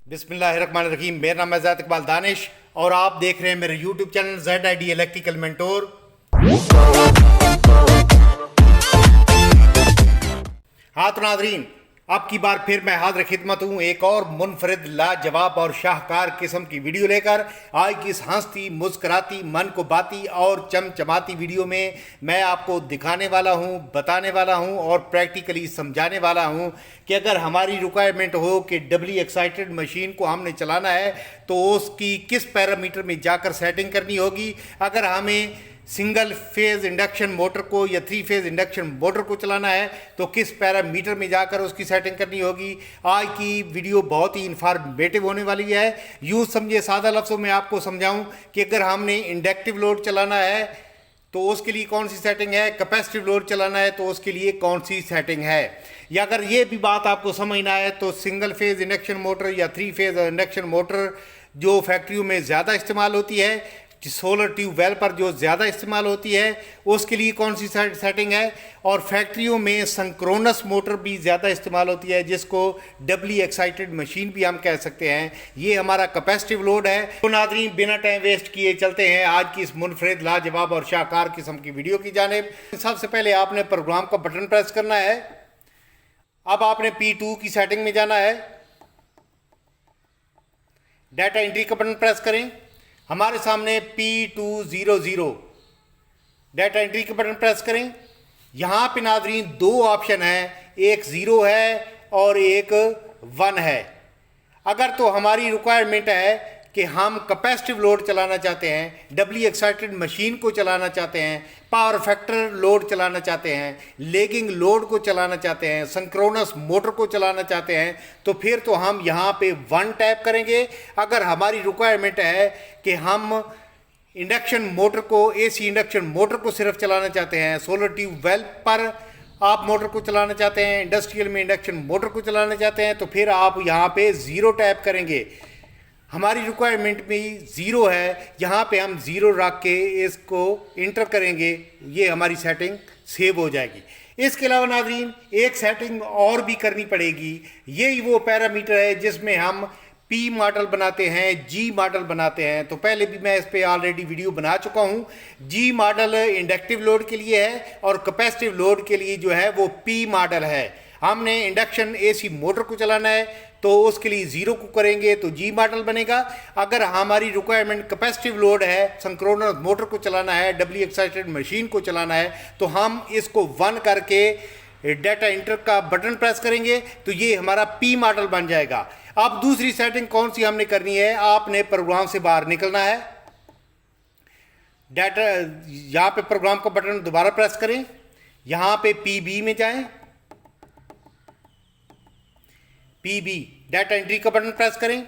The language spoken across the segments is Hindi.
बिस्मिल्लाहिर्रहमानिर्रहीम। मेरा नाम है ज़ैद इकबाल दानिश और आप देख रहे हैं मेरे YouTube channel ZID electrical mentor. हाँ तो नाज़रीन, अब की बार फिर मैं हाज़िर खिदमत हूँ एक और मुनफरिद लाजवाब और शाहकार किस्म की वीडियो लेकर। आज की इस हंसती मुस्कराती मन को बाती और चमचमाती वीडियो में मैं आपको दिखाने वाला हूँ, बताने वाला हूँ और प्रैक्टिकली समझाने वाला हूँ कि अगर हमारी रिक्वायरमेंट हो कि डबली एक्साइटेड मशीन को हमने चलाना है तो उसकी किस पैरामीटर में जाकर सेटिंग करनी होगी। अगर हमें सिंगल फेज़ इंडक्शन मोटर को या 3 फेज़ इंडक्शन मोटर को चलाना है तो किस पैरामीटर में जाकर उसकी सेटिंग करनी होगी। आज की वीडियो बहुत ही इन्फॉर्मेटिव होने वाली है। यूँ समझिए, सादा लफ्ज़ों में आपको समझाऊं कि अगर हमने इंडक्टिव लोड चलाना है तो उसके लिए कौन सी सेटिंग है, कैपेसिटिव लोड चलाना है तो उसके लिए कौन सी सेटिंग है। या अगर ये भी बात आपको समझना है तो सिंगल फेज़ इंडक्शन मोटर या 3 फेज़ इंडक्शन मोटर जो फैक्ट्रियों में ज़्यादा इस्तेमाल होती है, सोलर ट्यूबवेल पर जो ज़्यादा इस्तेमाल होती है, उसके लिए कौन सी सेटिंग है। और फैक्ट्रियों में सिंक्रोनस मोटर भी ज़्यादा इस्तेमाल होती है जिसको डबली एक्साइटेड मशीन भी हम कह सकते हैं। ये हमारा कैपेसिटिव लोड है। तो नाज़रीन, बिना टाइम वेस्ट किए चलते हैं आज की इस मुनफरिद लाजवाब और शाहकार किस्म की वीडियो की जानिब। सबसे पहले आपने प्रोग्राम का बटन प्रेस करना है। अब आपने P2 की सेटिंग में जाना है। डाटा एंट्री का बटन प्रेस करें। हमारे सामने P200 डाटा एंट्री के बटन प्रेस करें। यहाँ पे नाज़रीन 2 ऑप्शन है, एक 0 है और एक 1 है। अगर तो हमारी रिक्वायरमेंट है कि हम कैपेसिटिव लोड चलाना चाहते हैं, डबली एक्साइटेड मशीन को चलाना चाहते हैं, पावर फैक्टर लोड चलाना चाहते हैं, लेगिंग लोड को चलाना चाहते हैं, सिंक्रोनस मोटर को चलाना चाहते हैं, तो फिर तो हम यहाँ पे 1 टैप करेंगे। अगर हमारी रिक्वायरमेंट है कि हम इंडक्शन मोटर को, AC इंडक्शन मोटर को सिर्फ चलाना चाहते हैं, सोलर ट्यूबवेल पर आप मोटर को चलाना चाहते हैं, इंडस्ट्रियल में इंडक्शन मोटर को चलाना चाहते हैं, तो फिर आप यहाँ पे 0 टैप करेंगे। हमारी रिक्वायरमेंट में 0 है, यहाँ पे हम 0 रख के इसको इंटर करेंगे, ये हमारी सेटिंग सेव हो जाएगी। इसके अलावा नाज़रीन एक सेटिंग और भी करनी पड़ेगी। यही वो पैरामीटर है जिसमें हम P मॉडल बनाते हैं, G मॉडल बनाते हैं। तो पहले भी मैं इस पर ऑलरेडी वीडियो बना चुका हूँ। G मॉडल इंडक्टिव लोड के लिए है और कैपेसिटिव लोड के लिए जो है वो P मॉडल है। हमने इंडक्शन AC मोटर को चलाना है तो उसके लिए 0 को करेंगे तो G मॉडल बनेगा। अगर हमारी रिक्वायरमेंट कैपेसिटिव लोड है, सिंक्रोनस मोटर को चलाना है, डबली एक्साइटेड मशीन को चलाना है, तो हम इसको 1 करके डाटा इंटर का बटन प्रेस करेंगे तो ये हमारा P मॉडल बन जाएगा। अब दूसरी सेटिंग कौन सी हमने करनी है, आपने प्रोग्राम से बाहर निकलना है। डाटा, यहाँ पे प्रोग्राम का बटन दोबारा प्रेस करें, यहाँ पे PB में जाएं, PB डाटा एंट्री का बटन प्रेस करें।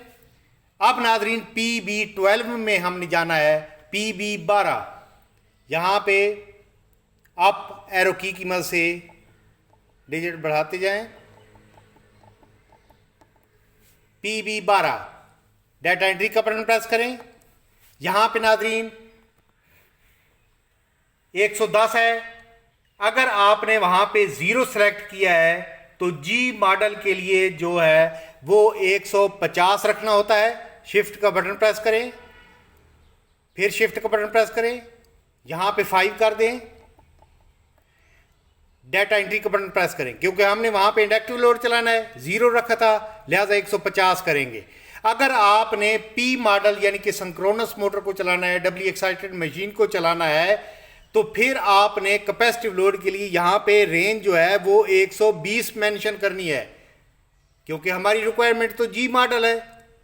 अब नाज़रीन PB12 में हमने जाना है, PB12। यहाँ पे अप एरो की मदद से डिजिट बढ़ाते जाएं। PB12 डाटा एंट्री का बटन प्रेस करें। यहाँ पे नाज़रीन 110 है। अगर आपने वहाँ पे 0 सेलेक्ट किया है तो G मॉडल के लिए जो है वो 150 रखना होता है। शिफ्ट का बटन प्रेस करें, फिर शिफ्ट का बटन प्रेस करें, यहाँ पे 5 कर दें, डाटा एंट्री का बटन प्रेस करें। क्योंकि हमने वहाँ पे इंडक्टिव लोड चलाना है, 0 रखा था, लिहाजा 150 करेंगे। अगर आपने P मॉडल यानी कि सिंक्रोनस मोटर को चलाना है, डबली एक्साइटेड मशीन को चलाना है, तो फिर आपने कैपेसिटिव लोड के लिए यहाँ पे रेंज जो है वो 120 मेंशन करनी है। क्योंकि हमारी रिक्वायरमेंट तो G मॉडल है,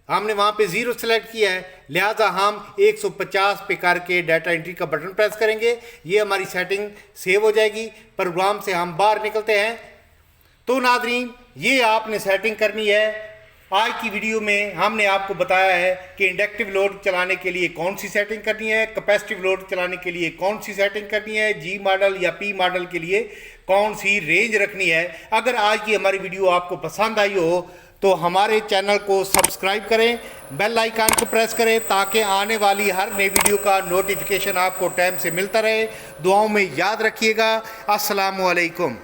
हमने वहाँ पे 0 सेलेक्ट किया है, लिहाजा हम 150 पे करके डाटा एंट्री का बटन प्रेस करेंगे। ये हमारी सेटिंग सेव हो जाएगी। प्रोग्राम से हम बाहर निकलते हैं। तो नाज़रीन, ये आपने सेटिंग करनी है। आज की वीडियो में हमने आपको बताया है कि इंडक्टिव लोड चलाने के लिए कौन सी सेटिंग करनी है, कैपेसिटिव लोड चलाने के लिए कौन सी सेटिंग करनी है, G मॉडल या P मॉडल के लिए कौन सी रेंज रखनी है। अगर आज की हमारी वीडियो आपको पसंद आई हो तो हमारे चैनल को सब्सक्राइब करें, बेल आइकन को प्रेस करें ताकि आने वाली हर नई वीडियो का नोटिफिकेशन आपको टाइम से मिलता रहे। दुआओं में याद रखिएगा। अस्सलामु अलैकुम।